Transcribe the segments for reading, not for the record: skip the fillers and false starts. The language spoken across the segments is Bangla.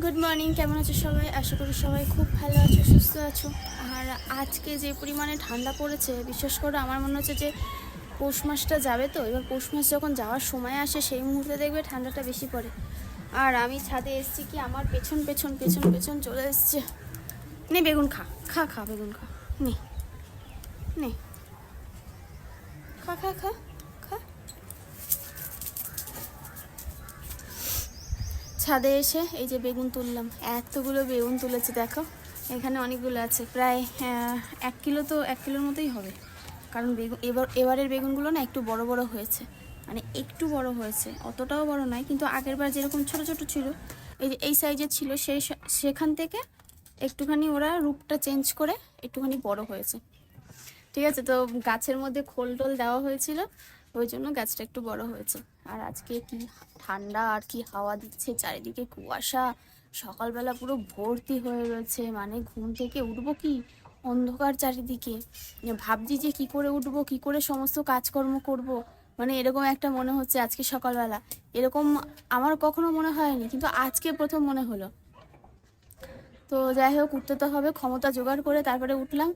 গুড মর্নিং, কেমন আছো সবাই? আশা করি সবাই খুব ভালো আছো, সুস্থ আছো। আর আজকে যে পরিমাণে ঠান্ডা পড়েছে, বিশেষ করে আমার মনে হচ্ছে যে পৌষ মাসটা যাবে, তো এবার পৌষ মাস যখন যাওয়ার সময় আসে সেই মুহূর্তে দেখবে ঠান্ডাটা বেশি পড়ে। আর আমি ছাদে এসেছি কি আমার পেছন পেছন পেছন পেছন চলে এসছে। নে বেগুন খা, খা খা বেগুন খা, নে নে খা খা খা খা। ছাদে এসে এই যে বেগুন তুললাম, এতগুলো বেগুন তুলেছে দেখো। এখানে অনেকগুলো আছে, প্রায় 1 কিলো, তো 1 কিলোর মতোই হবে। কারণ এবারের বেগুনগুলো না একটু বড় বড় হয়েছে, মানে একটু বড় হয়েছে, অতটাও বড় নয়, কিন্তু আগের বার যেরকম ছোট ছোট ছিল, এই যে এই সাইজের ছিল, সেখান থেকে একটুখানি ওরা রূপটা চেঞ্জ করে একটুখানি বড় হয়েছে। ঠিক আছে, তো গাছের মধ্যে খোল টোল দেওয়া হয়েছিল, ওই জন্য গাছটা একটু বড় হয়েছে। আর আজকে কি ঠান্ডা আর কি হাওয়া দিচ্ছে, চারিদিকে কুয়াশা, সকালবেলা পুরো ভর্তি হয়ে রয়েছে, মানে ঘুম থেকে উঠবো কি অন্ধকার চারিদিকে, ভাবছি যে কি করে উঠবো, কি করে সমস্ত কাজকর্ম করব, মানে এরকম একটা মনে হচ্ছে আজকে সকালবেলা। এরকম আমার কখনো মনে হয়নি, কিন্তু আজকে প্রথম মনে হলো। তো যাই হোক, উঠতে তো হবে, ক্ষমতা জোগাড় করে তারপরে উঠলাম।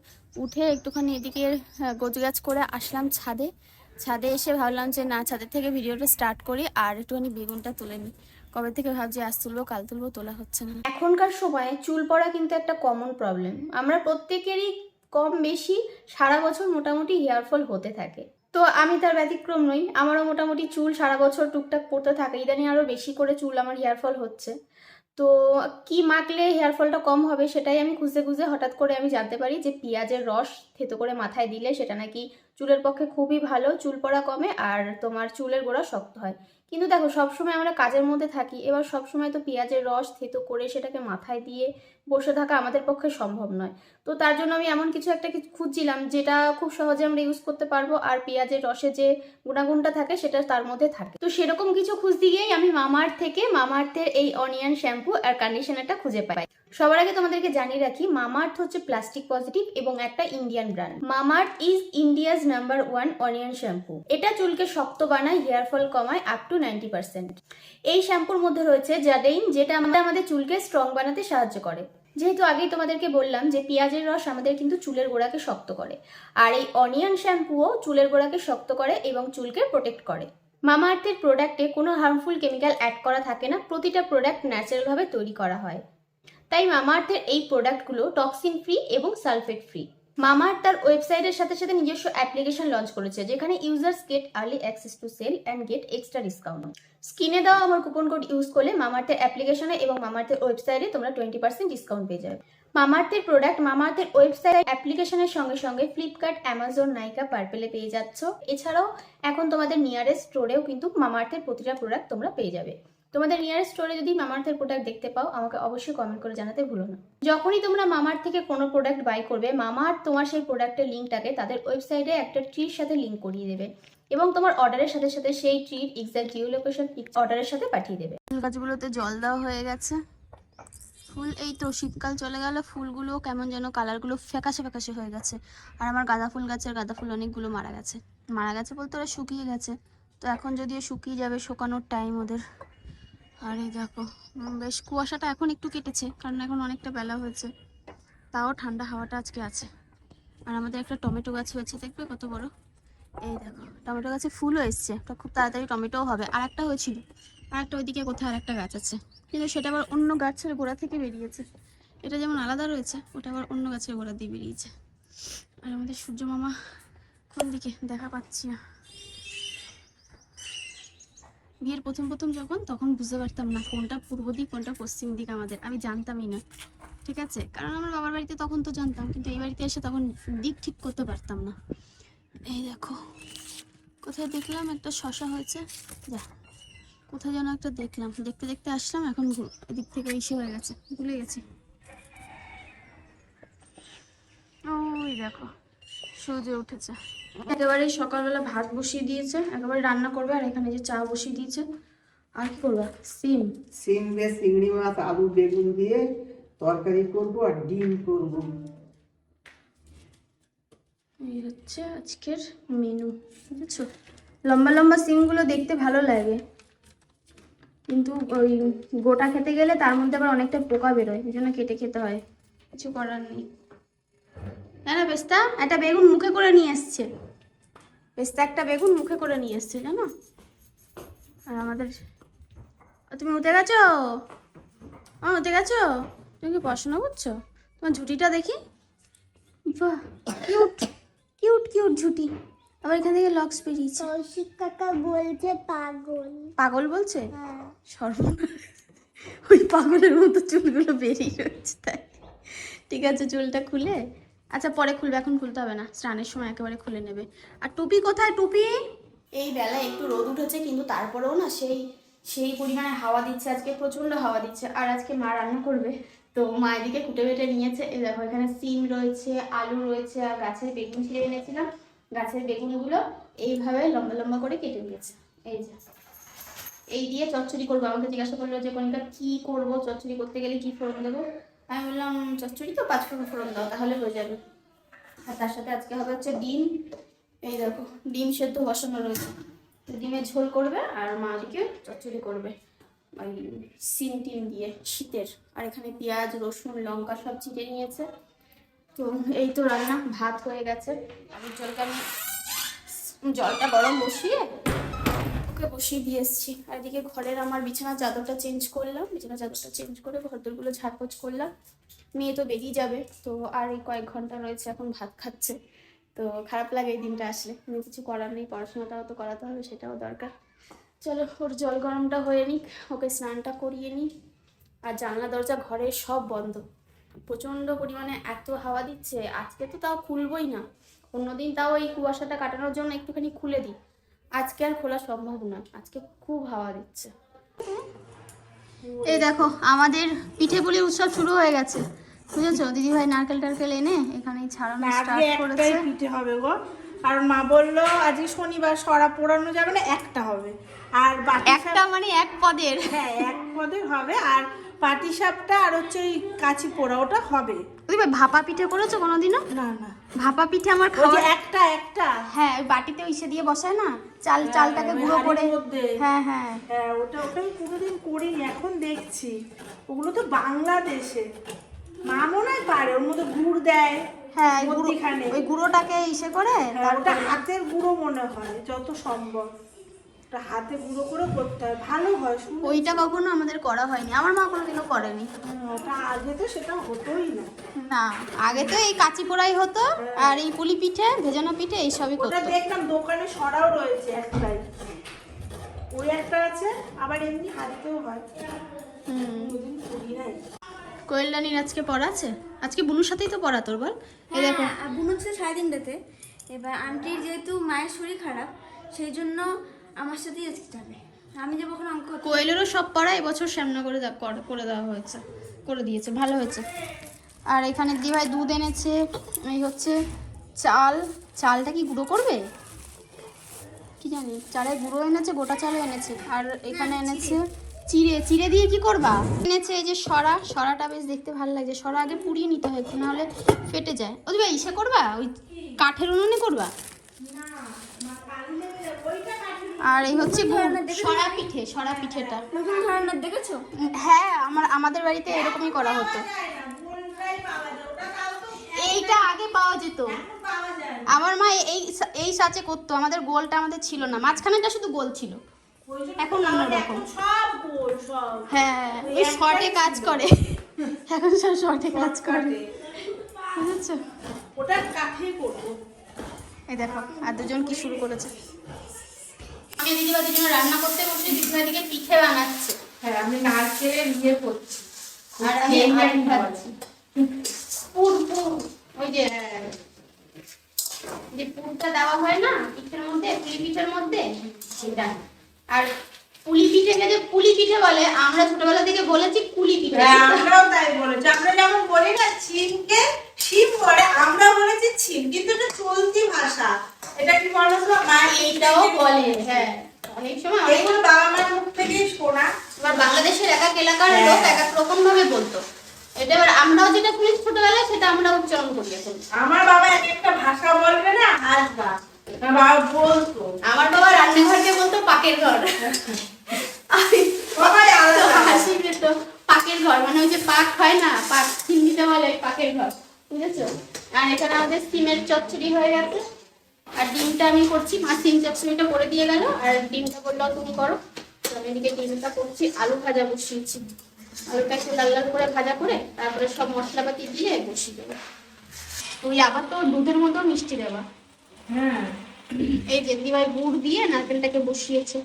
উঠে একটুখানি এদিকে গোছগাছ করে আসলাম ছাদে। ছাদে এসে ভাবলাম যে না, ছাদের থেকে ভিডিওটা স্টার্ট করি আর একটুখানি বেগুনটা তুলে নিই। কবে থেকে ভাবছি আজ তুলবো কাল তুলবো, তোলা হচ্ছে না। এখনকার সময়ে চুল পড়া কিন্তু একটা কমন প্রবলেম, আমরা প্রত্যেকেরই কম বেশি সারা বছর মোটামুটি হেয়ার ফল হতে থাকে। তো আমি তার ব্যতিক্রম নই, আমারও মোটামুটি চুল সারা বছর টুকটাক পড়তে থাকে, ইদানিং আরও বেশি করে চুল আমার হেয়ার ফল হচ্ছে। তো কি মাখলে হেয়ার ফলটা কম হবে সেটাই আমি খুঁজে খুঁজে হঠাৎ করে আমি জানতে পারি যে পেঁয়াজের রস থেতো করে মাথায় দিলে সেটা নাকি চুলের পক্ষে খুবই ভালো, চুল পড়া কমে আর তোমার চুলের গোড়া শক্ত হয়। কিন্তু দেখো, সবসময় আমরা কাজের মধ্যে থাকি, এবার সবসময় তো পেঁয়াজের রস থেতো করে সেটাকে মাথায় দিয়ে বসে থাকা আমাদের পক্ষে সম্ভব নয়। তো তার জন্য আমি এমন কিছু একটা খুঁজছিলাম যেটা খুব সহজে আমরা ইউজ করতে পারবো, আর পেঁয়াজের রসে যে গুণাগুণটা থাকে সেটা তার মধ্যে থাকে। তো সেরকম কিছু খুঁজতে গিয়েই আমি মামাআর্থ থেকে মামাআর্থের এই অনিয়ন শ্যাম্পু আর কন্ডিশনারটা খুঁজে পাই। সবার আগে তোমাদেরকে জানিয়ে রাখি, মামাআর্থ হচ্ছে প্লাস্টিক পজিটিভ এবং একটা Indian brand. Mamaearth is India's number 1 onion shampoo. এটা চুলকে শক্ত বানায়, হেয়ার ফল কমায় আপ টু 90%। এই শ্যাম্পুর মধ্যে রয়েছে জাডেইন, যেটা আমাদের চুলকে স্ট্রং বানাতে সাহায্য করে। যেহেতু আগেই তোমাদেরকে বললাম যে পেঁয়াজের রস আমাদের কিন্তু চুলের গোড়াকে শক্ত করে, আর এই অনিয়ন শ্যাম্পুও চুলের গোড়াকে শক্ত করে এবং চুলকে প্রোটেক্ট করে। মামাআর্থের প্রোডাক্টে কোনো হার্মফুল কেমিক্যাল অ্যাড করা থাকে না, প্রতিটা প্রোডাক্ট ন্যাচারালভাবে তৈরি করা হয়। তাই মামাআর্থের এই প্রোডাক্টগুলো টক্সিন ফ্রি এবং সালফেট ফ্রি। মামাআর্থ তার ওয়েবসাইটের সাথে সাথে নিজস্ব অ্যাপ্লিকেশন লঞ্চ করেছে, যেখানে users get early access to sale and get extra discount. স্ক্রিনে দেওয়া আমার কুপন কোড ইউজ করলে মামাআর্থের অ্যাপ্লিকেশনে এবং মামাআর্থের ওয়েবসাইটে তোমরা 20% ডিসকাউন্ট পেয়ে যাবে। মামাআর্থের প্রোডাক্ট মামাআর্থের ওয়েবসাইট অ্যাপ্লিকেশনের সঙ্গে সঙ্গে ফ্লিপকার্ট, অ্যামাজন, নাইকা, পার্পেলে পেয়ে যাচ্ছ। এছাড়াও এখন তোমাদের নিয়ারেস্ট স্টোরেও কিন্তু মামাআর্থের প্রতিটা প্রোডাক্ট তোমরা পেয়ে যাবে। তোমাদের নিয়ারেস্ট স্টোরে যদি মামাআর্থের প্রোডাক্ট দেখতে পাও, আমাকে অবশ্যই কমেন্ট করে জানাতে ভুলো না। যখনই তোমরা মামাআর্থ থেকে কোনো প্রোডাক্ট বাই করবে, মামাআর্থ তোমার সেই প্রোডাক্টের লিঙ্কটাকে তাদের ওয়েবসাইটে একটা ট্রির সাথে লিঙ্ক করিয়ে দেবে এবং তোমার অর্ডারের সাথে সাথে সেই ট্রির এক্সাক্ট জিও লোকেশন অর্ডারের সাথে পাঠিয়ে দেবে। ফুল গাছগুলোতে জল দেওয়া হয়ে গেছে। ফুল এই তো শীতকাল চলে গেল, ফুলগুলো কেমন যেন কালারগুলো ফ্যাকাশে ফ্যাকাশে হয়ে গেছে। আর আমার গাঁদা ফুল গাছের গাঁদা ফুল অনেকগুলো মারা গেছে। মারা গেছে বলতে ওরা শুকিয়ে গেছে, তো এখন যদিও শুকিয়ে যাবে, শুকানোর টাইম ওদের। আর এই দেখো, বেশ কুয়াশাটা এখন একটু কেটেছে, কারণ এখন অনেকটা বেলা হয়েছে, তাও ঠান্ডা হাওয়াটা আজকে আছে। আর আমাদের একটা টমেটো গাছ হয়েছে, দেখবে কত বড়। এই দেখো, টমেটো গাছে ফুলও এসছে, ওটা খুব তাড়াতাড়ি টমেটোও হবে। আর একটা হয়েছিল, আর একটা ওইদিকে কোথায় আর একটা গাছ আছে, কিন্তু সেটা আবার অন্য গাছের গোড়া থেকে বেরিয়েছে। এটা যেমন আলাদা রয়েছে, ওটা আবার অন্য গাছের গোড়া দিয়ে বেরিয়েছে। আর আমাদের সূর্য মামা কোন দিকে দেখা পাচ্ছি না। বিয়ের প্রথম প্রথম যখন, তখন বুঝতে পারতাম না কোনটা পূর্ব দিক কোনটা পশ্চিম দিক, আমাদের আমি জানতামই না। ঠিক আছে, কারণ আমার বাবার বাড়িতে তখন তো জানতাম, কিন্তু এই বাড়িতে এসে তখন দিক ঠিক করতে পারতাম না। এই দেখো, কোথায় দেখলাম একটা শশা হয়েছে, যা কোথায় যেন একটা দেখলাম, দেখতে দেখতে আসলাম, এখন এদিক থেকে এসে হয়ে গেছে, ভুলে গেছি। ওই দেখো সূর্য উঠেছে। একেবারে সকালবেলা ভাত বসিয়ে দিয়েছে, একেবারে রান্না করবে, আর এখানে যে চা বসিয়ে দিয়েছে। আর কি করবে? সিম সিম দিয়ে চিংড়ি মাছ, আলু, বেগুন দিয়ে তরকারি করব আর ডিম করব। এই হচ্ছে আজকের মেনু, বুঝেছো। লম্বা লম্বা সিমগুলো দেখতে ভালো লাগে। কিন্তু ওই গোটা খেতে গেলে তার মধ্যে আবার অনেকটা পোকা বেরোয়, এই জন্য কেটে খেতে হয়, কিছু করার নেই। জানো পেস্তা একটা বেগুন মুখে করে নিয়ে এসছে, পেস্তা একটা বেগুন মুখে করে নিয়ে এসছে জানো। আর আমাদের তুমি উঠে গেছো? উঠে গেছো? তুমি কি পড়াশোনা করছো? তোমার ঝুঁটিটা দেখি, বাহ কিউট কিউট কিউট ঝুঁটি। আবার এখান থেকে লক্স বেরিয়েছে। কাকা বলছে পাগল। পাগল বলছে? হ্যাঁ। সর্বনাশ, ওই পাগলের মতো চুলগুলো বেরিয়ে রয়েছে তাই। ঠিক আছে চুলটা খুলে, আচ্ছা পরে খুলবে, এখন খুলতে হবে না, স্নানের সময় একেবারে খুলে নেবে। আর টুপি কোথায় টুপি? এই বেলায় একটু রোদ উঠেছে কিন্তু তারপরেও না সেই সেই পরিমাণে হাওয়া দিচ্ছে, আজকে প্রচণ্ড হাওয়া দিচ্ছে। আর আজকে মা রান্না করবে, তো মা এদিকে কুটে বেটে নিয়েছে। এই দেখো এখানে সিম রয়েছে, আলু রয়েছে, আর গাছের বেগুন ছিঁড়ে এনেছিলাম, গাছের বেগুনগুলো এইভাবে লম্বা লম্বা করে কেটে নিয়েছে। এই যে এই দিয়ে চচ্চড়ি করবো। আমাকে জিজ্ঞাসা করলো যে কনিকা কি করবো, চচ্চড়ি করতে গেলে কি ফোড়ন দেবো। আমি বললাম চচ্চড়ি তো 5 ফোড়ন ফোড়ন দাও তাহলে হয়ে যাবে। আর তার সাথে আজকে হবে হচ্ছে ডিম, এই দেখো ডিম সেদ্ধ বসানো রয়েছে, ডিমের ঝোল করবে আর মা দিকে চচ্চড়ি করবে ওই সিম টিম দিয়ে শীতের। আর এখানে পেঁয়াজ রসুন লঙ্কা সব চিটে নিয়েছে। তো এই তো রান্না, ভাত হয়ে গেছে। আমি জলটা গরম বসিয়ে ওকে বসিয়ে দিয়ে এসেছি। আর এদিকে ঘরের আমার বিছানার চাদরটা চেঞ্জ করলাম, বিছানার চাদরটা চেঞ্জ করে ঘরদোরগুলো ঝাড়পোছ করলাম। মেয়ে তো বেরিয়ে যাবে, তো আর এই কয়েক ঘন্টা রয়েছে, এখন ভাত খাচ্ছে। তো খারাপ লাগে এই দিনটা আসলে, কিন্তু কিছু করার নেই, পড়াশোনাটাও তো করাতে হবে, সেটাও দরকার। চলো ওর জল গরমটা হয়ে নিক, ওকে স্নানটা করিয়ে নিই। আর জানলা দরজা ঘরে সব বন্ধ, প্রচণ্ড পরিমাণে এত হাওয়া দিচ্ছে। আজকে তো তাও খুলবই না, অন্যদিন তাও এই কুয়াশাটা কাটানোর জন্য একটুখানি খুলে দিই, আজকে আর খোলা সম্ভব না, আজকে খুব হাওয়া দিচ্ছে। এই দেখো আমাদের পিঠে পুলির উৎসব শুরু হয়ে গেছে, বুঝেছো? দিদিভাই নারকেল টারকেল এনে এখানেই ছাড়ানো স্টার্ট করেছে। একটাই পিঠে হবে গো, কারণ মা বললো আজকে শনিবার সরা পোড়ানো যাবে না, একটা হবে। আর বাকি একটা মানে এক পদের, হ্যাঁ এক পদের হবে। আর পাটিসাপটা আর হচ্ছে ওই কাচি পোড়া ওটা হবে। দিদিভাই ভাপা পিঠে করেছো কোনোদিনও? না না, ভাপা পিঠে আমার ওই খাওয়া, যে একটা একটা হ্যাঁ ওই বাটিতে ইসে দিয়ে বসায় না, চালটাকে ওই গুঁড়ো করে, হাঁড়ির মধ্যে। হ্যাঁ হ্যাঁ হ্যাঁ ওটা আমি কোনোদিন করিনি, এখন দেখছি। ওগুলো তো বাংলাদেশে, মা মনে হয় পারে, ওর মধ্যে গুড় দেয়। হ্যাঁ মধ্যিখানে ওই গুঁড়োটাকে ইসে করে হ্যাঁ, ওটা হাতের গুঁড়ো মনে হয় যত সম্ভব, ওটা হাতে গুঁড়ো করে করতে হয়, ভালো হয় শুনে। ওইটা কখনো আমাদের করা হয়নি, আমার মা কোনোদিনও করেনি। ওটা আগে তো সেটা হতোই না। না আগে তো এই কাঁচি পোড়াই হতো, আর এই পুলি পিঠে ভেজানো পিঠে এইসবই ওটা করতো। দেখলাম দোকানে সরাও রয়েছে একটাই, ওই একটা আছে, আবার এমনি হাতেও হয়। কোনোদিন করি নাই। কোয়েলদানির আজকে পড়া আছে, আজকে বুনুর সাথেই তো পড়া তোর বল। এই দেখো বুনু ছিল 3:30টাতে, এবার আন্টির যেহেতু মায়ের শরীর খারাপ সেই জন্য আমার সাথেই আজকে যাবে, আমি যাবো ওখানে অঙ্ক। কোয়েলেরও সব পড়া এবছর সামনে করে করে দেওয়া হয়েছে, করে দিয়েছে, ভালো হয়েছে। আর এখানে দিভাই দুধ এনেছে, এই হচ্ছে চালটা কি গুঁড়ো করবে কি জানি, চালের গুঁড়ো এনেছে, গোটা চালও এনেছে। আর এখানে এনেছে চিড়ে দিয়ে কি করবা, এনেছে এই যে সরাটা বেশ দেখতে ভালো লাগছে। সরা আগে পুড়িয়ে নিতে হয়, একটু নাহলে ফেটে যায়। ও দিবা ইসে করবা, ওই কাঠের উনুনে করবা। আর এই হচ্ছে সরা পিঠেটা। নতুন ধরনের দেখেছো? হ্যাঁ আমাদের বাড়িতে এরকমই করা হতো, এইটা আগে পাওয়া যেত। আমার মা এই সাচে করতো, আমাদের গোলটা আমাদের ছিল না, মাঝখানেটা শুধু গোল ছিল, এখন অন্যরকম। সব গোল সব, হ্যাঁ ওই শর্টে কাজ করে, এখন সব শর্টে কাজ করে, বুঝেছো? ওটা কাঠেই করবো। এই দেখো আর দুজন কি শুরু করেছে। আমি দিদিভাইদের জন্য রান্না করতে বসে দিদিভাই দিকে পিঠে বানাচ্ছে, হ্যাঁ আমি নারকেলের ইয়ে করছি, আর আমি আলু ভাজছি। পুর ওই যে পুরটা দেওয়া হয় না পিঠের মধ্যে, পুলি পিঠের মধ্যে সেটা। আর পুলি পিঠেকে যে পুলি পিঠে বলে, আমরা ছোটবেলা থেকে বলেছি কুলি পিঠে। আমরাও তাই বলেছি, আমরা যেমন বলি না ছিমকে শিম বলে, আমরা বলেছি ছিম, কিন্তু এটা চলতি ভাষা। এটা কি বলো তো, মায়ের এইটাও বলে, হ্যাঁ অনেক সময় এগুলো বাবা মায়ের মুখ থেকেই শোনা। এবার বাংলাদেশের এক এক এলাকার লোক এক এক রকম ভাবে বলতো, এটা এবার আমরাও যেটা শুনেছি ছোটবেলায় সেটা আমরা উচ্চারণ করি এখন। আমার বাবা এক একটা ভাষা বলবে না, হাসবা। আমার বাবা বলতো, আমার বাবা রান্নাঘরকে বলতো পাকের ঘর, সবাই আলাদা। হাসি পেত পাকের ঘর, মানে ওই যে পাক হয় না, পাক হিন্দিতে বলে পাকের ঘর, বুঝেছো? আর এখানে আমাদের সিমের চচ্চড়ি হয়ে গেছে, আর ডিমটা আমি করছি, মা সিম চচ্চড়িটা করে দিয়ে গেল, আর ডিমটা করলো তুমি করো। তো আমি এদিকে ডিমটা করছি, আলু ভাজা বসিয়েছি, আলুটা একটু লাল লাল করে ভাজা করে তারপরে সব মশলাপাতি দিয়ে বসিয়ে দেবো। তুই আবার তো দুধের মতো মিষ্টি দেবা। হ্যাঁ, এই যে দিদিভাই গুড় দিয়ে নারকেলটাকে বসিয়েছে।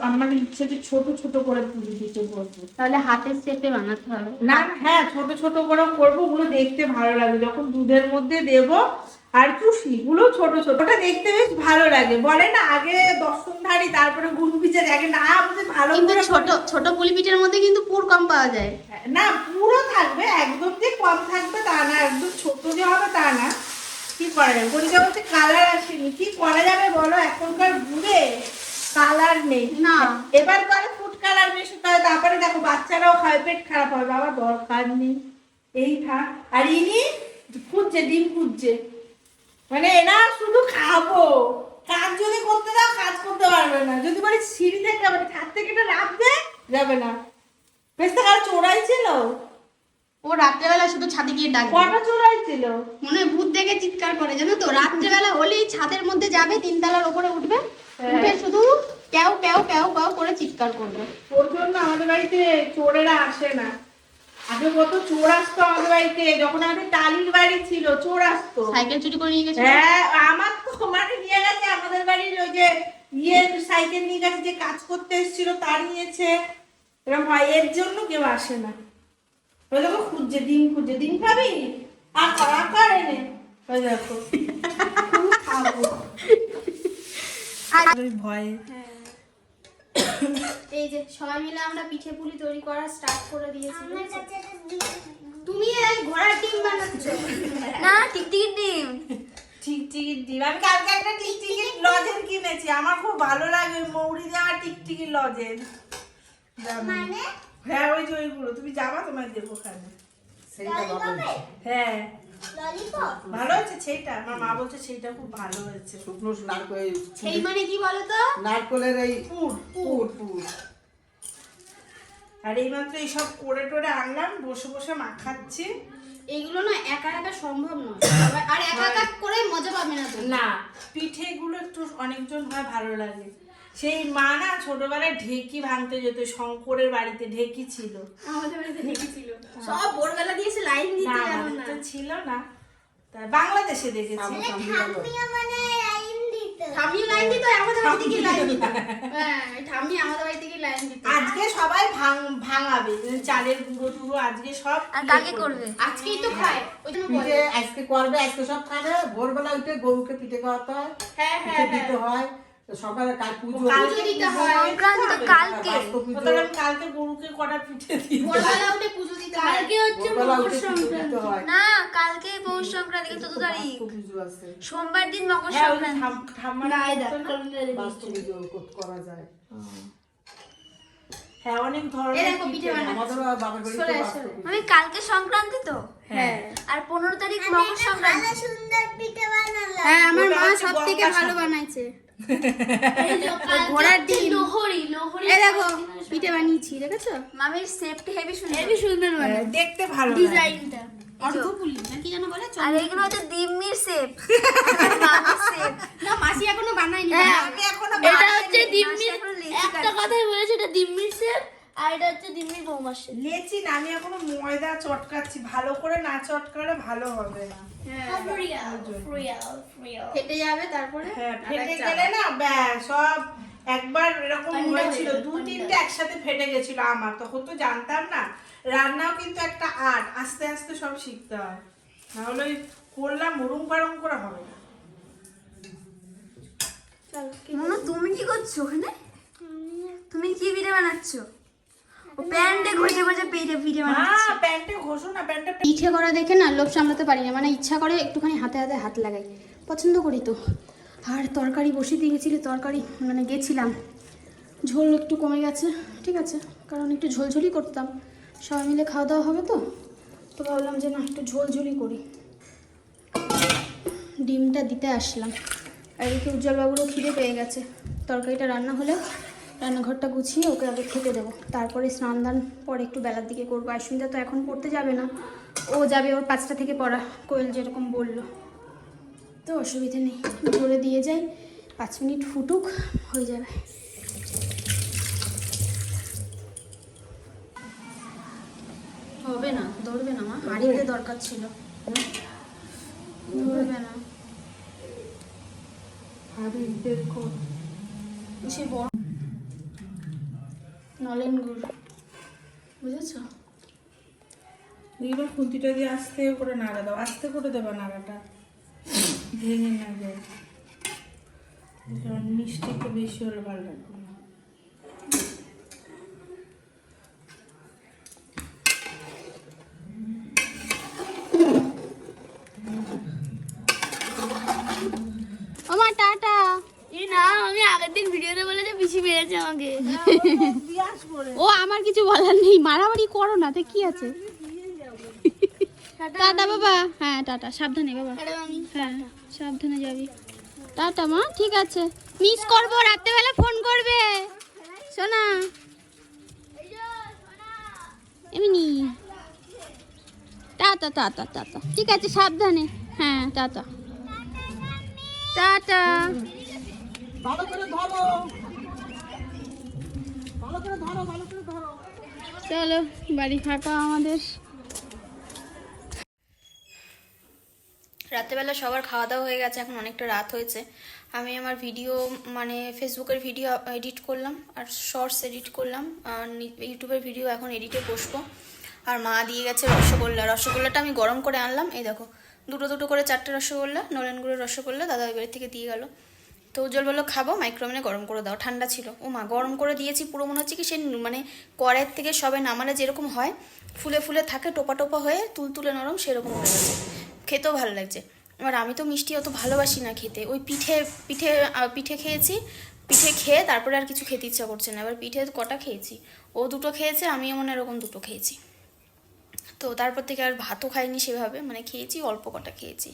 আমার ইচ্ছে যে ছোট ছোট করে পুরি দিতে বলবো। তাহলে হাতের শেপে বানাতে হবে। না, হ্যাঁ, ছোট ছোট করে করবো, ওগুলো দেখতে ভালো লাগে যখন দুধের মধ্যে দেবো। আর চুষিগুলো ছোট ছোট, ওটা দেখতে বেশ ভালো লাগে। বলে না আগে দর্শনধারী তারপরে গুরু বিচার, আগে না বুঝে ভালো কিন্তু করে ছোট ছোট পুলি পিঠের মধ্যে কিন্তু পুর কম পাওয়া যায়। না, পুরো থাকবে, একদম যে কম থাকবে তা না, একদম ছোট যে হবে তা না। কি করা যাবে, গরিজা বলছে কালার আসেনি, কি করা যাবে বলো, এখনকার গুড়ে কালার নেই। না। এবার করে ফুড কালার মেশাতে হয়, তারপরে দেখো বাচ্চারাও খায়, পেট খারাপ হয়। বাবা দরকার নেই, এই থাক। আর ইনি খুঁজছে, ডিম খুঁজছে, মানে এনা শুধু খাবো, কাজ যদি করতে দাও কাজ করতে পারবে না। যদি বলি সিঁড়ি থেকে মানে ছাদ থেকে এটা নামবে, যাবে না। বেশ তো কার চোরাই ছিল, ও রাত্রেবেলা শুধু ছাদে গিয়ে ডাকবে। কটা চোরাই ছিল, মনে হয় ভূত দেখে চিৎকার করে, জানো তো? রাত্রেবেলা হলেই ছাদের মধ্যে যাবে, তিনতলার উপরে উঠবে, উঠে শুধু প্যাও প্যাও প্যাও প্যাও করে চিৎকার করবে। ওর জন্য আমাদের বাড়িতে চোরেরা আসে না। আগে কত চোর আসতো আমাদের বাড়িতে, যখন আমাদের টালির বাড়ি ছিল চোর আসতো। সাইকেল চুরি করে নিয়ে গেছে। হ্যাঁ, আমার তো মানে নিয়ে গেছে, আমাদের বাড়ির ওই যে সাইকেল নিয়ে গেছে, যে কাজ করতে এসেছিল তার নিয়েছে। এরকম হয়, এর জন্য কেউ আসে না। ওই দেখো খুঁজছে, ডিম খুঁজছে, ডিম খাবি? আকার আকার এনে ওই দেখো খাবো। ওই ভয়ে। এই যে সবাই মিলে আমরা পিঠে পুলি তৈরি করা স্টার্ট করে দিয়েছি। তুমি এই ঘোড়ার ডিম বানাচ্ছ? না, টিকটিকির ডিম। টিকটিকির ডিম, আমি কালকে একটা টিকটিকির লজেন কিনেছি, আমার খুব ভালো লাগে, মৌরি দেওয়া টিকটিকির লজেন। মানে হ্যাঁ, ওই যে ওইগুলো, তুমি যাবা, তোমায় দেবো ওখানে। হ্যাঁ, ভালো হয়েছে সেইটা, আমার মা বলছে সেইটা খুব ভালো হয়েছে। শুকনো নারকেল, সেই মানে কি বলো তো? নারকেলের এই পুর পুর পুর। আর এইমাত্র এইসব করে টোরে আনলাম, বসে বসে মাখাচ্ছি। এইগুলো না একা একা সম্ভব নয়, আর একা একা করে মজা পাবে না তো। না, পিঠেগুলো একটু অনেকজন হয় ভালো লাগে। সেই মা না ছোটবেলায় ঢেকি ভাঙতে যেত, শঙ্করের বাড়িতে ঢেকি ছিল। আমাদের বাড়িতে দেখেছিল, সব ভোরবেলা দিয়েছে লাইন না, দিতে, জানো আমাদের না? তো ছিল না, তাই বাংলাদেশে দেখেছি। ঠাম্মি লাইন দিত, আমাদের বাড়ি থেকে লাইন দিত। হ্যাঁ, ঠাম্মি আমাদের বাড়ি থেকে লাইন দিত। আজকে সবাই ভাঙাবে, চালের গুঁড়ো টুড়ো আজকে সব আর কাকে করবে? আজকেই তো খায়, ওই জন্য বলে। পিঠে আজকে করবে, আজকে সব খাবে। ভোরবেলা উঠে গরুকে পিঠে খাওয়াতে হয়, হ্যাঁ পিঠে হ্যাঁ দিতে হয়। তো সকালে পুজো, কালকে দিতে হয়। সংক্রান্ত কালকে। বাস্তু পুজো, সুতরাং কালকে গরুকে কটা পিঠে দিই। ভোরবেলা উঠে পুজো দিতে হয়। কালকে হচ্ছে ভোরবেলা মকর উঠে পুজো সংক্রান্তি। দিতে হয়। না, কালকে পৌষ সংক্রান্তি, কিন্তু 14 তারিখ বাস্তু পুজো আছে, সোমবার দিন মকর হ্যাঁ, ওই সংক্রান্তি। ঠাম্মারা করতো না? বাস্তু পুজো করা যায়। হ্যাঁ, অনেক এই ধরনের দেখো পিঠে বানাচ্ছে। আমাদেরও বাবার বাড়িতে চলে বাস্তু আসো। পুজো। আমি কালকে সংক্রান্তি তো, হ্যাঁ আর 15 তারিখ মকর সংক্রান্তি। হ্যাঁ, আমার ওটা মা হচ্ছে সব থেকে গঙ্গা ভালো সাগর। বানাইছে। ঘোড়ার ডিম, লোহরি, এই দেখো পিঠে বানিয়েছি, দেখেছো? মামির সেফটি হেভি সুন্দর। হেবি সুন্দর হ্যাঁ, বানায় দেখতে ভালো লাগে। ডিজাইনটা। অর্ধপুলি নাকি যেন বলে? আর এগুলো হচ্ছে দিম্মির সেফ, মামির সেফ। না, মাসি এখনো বানায়নি। আমি এখনো এটা বানাইনি। হচ্ছে দিম্মির, এখনো লেচি একটা কাটছে। কথাই বলেছে, এটা দিম্মির সেপ, আর এটা হচ্ছে দিম্মির বৌমার সেপ। লেচি না, আমি এখনো ময়দা চটকাচ্ছি, ভালো করে না চটকালে ভালো হবে না। ফেটে যাবে তারপরে। হ্যাঁ, ফেটে গেলে না ব্যাস সব একবার এরকম হয়েছিল, 2-3টে একসাথে ফেটে গেছিল আমার, তখন তো জানতাম না। রান্নাও কিন্তু একটা আর্ট, আস্তে আস্তে সব শিখতে হয়, নাহলে ওই করলাম মুরুম পারুম করে হবে না। মনু, তুমি কি করছো ওখানে? তুমি কি পিঠে বানাচ্ছ? ও প্যান্টে ঘষে ঘষে পিঠে বানাচ্ছে। হ্যাঁ, প্যান্টে ঘষো না, প্যান্টে পিঠে করা দেখে না লোভ সামলাতে পারি না, মানে ইচ্ছা করে একটুখানি হাতে হাতে হাত লাগাই, পছন্দ করি তো। আর তরকারি বসিয়ে দিয়ে গেছিলি, তরকারি মানে গেছিলাম, ঝোল একটু কমে গেছে, ঠিক আছে, কারণ একটু ঝোলঝোলি করতাম, সবাই মিলে খাওয়া দাওয়া হবে তো, তো ভাবলাম যে না একটু ঝোলঝোলি করি। ডিমটা দিতে আসলাম, আর এদিকে উজ্জ্বলবাবুরও খিদে পেয়ে গেছে, তরকারিটা রান্না হলে রান্নাঘরটা গুছিয়ে ওকে আগে খেতে দেবো, তারপরে স্নান দান পরে একটু বেলার দিকে করবো। আশ্বিনদা তো এখন পড়তে যাবে না, ও যাবে ওর 5টা থেকে পড়া, কোয়েল যেরকম বললো। তো অসুবিধা নেই, জোরে দিয়ে যাই, 5 মিনিট ফুটুক, হয়ে যাবে। হবে না, ধরবে না মা, হাঁড়িতে দরকার ছিল, ধরবে না। সে বড় নলেন গুড়, বুঝেছ? এইবার খুন্তিটা দিয়ে আস্তে করে নাড়া দাও, আস্তে করে দেবা নাড়াটা, ভেঙে না যায়। মিষ্টি একটু বেশি হলে ভালো লাগবে না। ওমা টাটা। এই না, আমি আগের দিন ভিডিওতে বলেছে পিসি মেরেছে আমাকে। ও আমার কিছু বলার নেই, মারামারি করো না, তো কি আছে। টাটা বাবা। হ্যাঁ টাটা, সাবধানে বাবা। হ্যাঁ সাবধানে যাবি। টাটা মা, ঠিক আছে, মিস করবো, রাত্রেবেলা ফোন করবে সোনা। এমনি টাটা টাটা টাটা, ঠিক আছে, সাবধানে। হ্যাঁ টাটা টাটা। ভালো করে ধরো, ভালো করে ধরো, ভালো করে ধরো। চলো বাড়ি ফাঁকা আমাদের। রাত্রেবেলা সবার খাওয়া দাওয়া হয়ে গেছে, এখন অনেকটা রাত হয়েছে। আমি আমার ভিডিও মানে ফেসবুকের ভিডিও এডিট করলাম আর শর্টস এডিট করলাম, আর ইউটিউবের ভিডিও এখন এডিটে বসবো। আর মা দিয়ে গেছে রসগোল্লা, রসগোল্লাটা আমি গরম করে আনলাম, এই দেখো দুটো দুটো করে 4টে রসগোল্লা, নলেন গুড়ের রসগোল্লা দাদা ওই বাড়ি থেকে দিয়ে গেল। তো উজ্জ্বল বললো খাবো, মাইক্রোওভেনে গরম করে দাও, ঠান্ডা ছিল। ও মা, গরম করে দিয়েছি, পুরো মনে হচ্ছে কি সে মানে কড়াইয়ের থেকে সবে নামালে যেরকম হয় ফুলে ফুলে থাকে, টোপা টোপা হয়ে তুলতুলে নরম, সেরকম হয়ে গেছে, খেতেও ভালো লাগছে। এবার আমি তো মিষ্টি অত ভালোবাসি না খেতে, ওই পিঠে খেয়েছি, পিঠে খেয়ে তারপরে আর কিছু খেতে ইচ্ছা করছে না। এবার পিঠে কটা খেয়েছি, ও 2টো খেয়েছে, আমিও মনে এরকম 2টো খেয়েছি। তো তারপর থেকে আর ভাতও খাইনি সেভাবে, মানে খেয়েছি অল্প কটা খেয়েছি।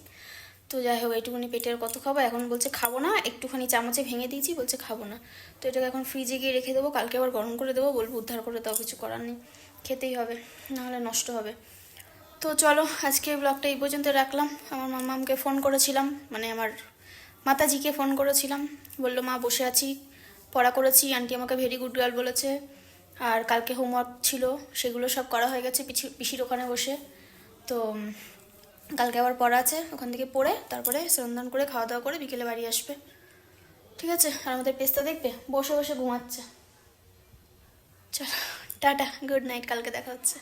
তো যাই হোক, এইটুকুনি পেটের কত খাবো, এখন বলছে খাবো না, একটুখানি চামচে ভেঙে দিয়েছি, বলছে খাবো না। তো এটাকে এখন ফ্রিজে গিয়ে রেখে দেবো, কালকে আবার গরম করে দেবো, বলবো উদ্ধার করে দাও, কিছু করার নেই, খেতেই হবে, নাহলে নষ্ট হবে। তো চলো আজকে ব্লগটা এই পর্যন্ত রাখলাম। আমার মাম্মামকে ফোন করেছিলাম, মানে আমার মাতাজিকে ফোন করেছিলাম, বললো মা বসে আছি, পড়া করেছি, আন্টি আমাকে ভেরি গুড গার্ল বলেছে, আর কালকে হোমওয়ার্ক ছিল সেগুলো সব করা হয়ে গেছে পিসির ওখানে বসে। তো কালকে আবার পড়া আছে, ওখান থেকে পড়ে তারপরে স্নান করে খাওয়া দাওয়া করে বিকেলে বাড়ি আসবে, ঠিক আছে? আর আমাদের পেস্তা দেখবে বসে বসে ঘুমাচ্ছে। চলো টাটা, গুড নাইট, কালকে দেখা হচ্ছে।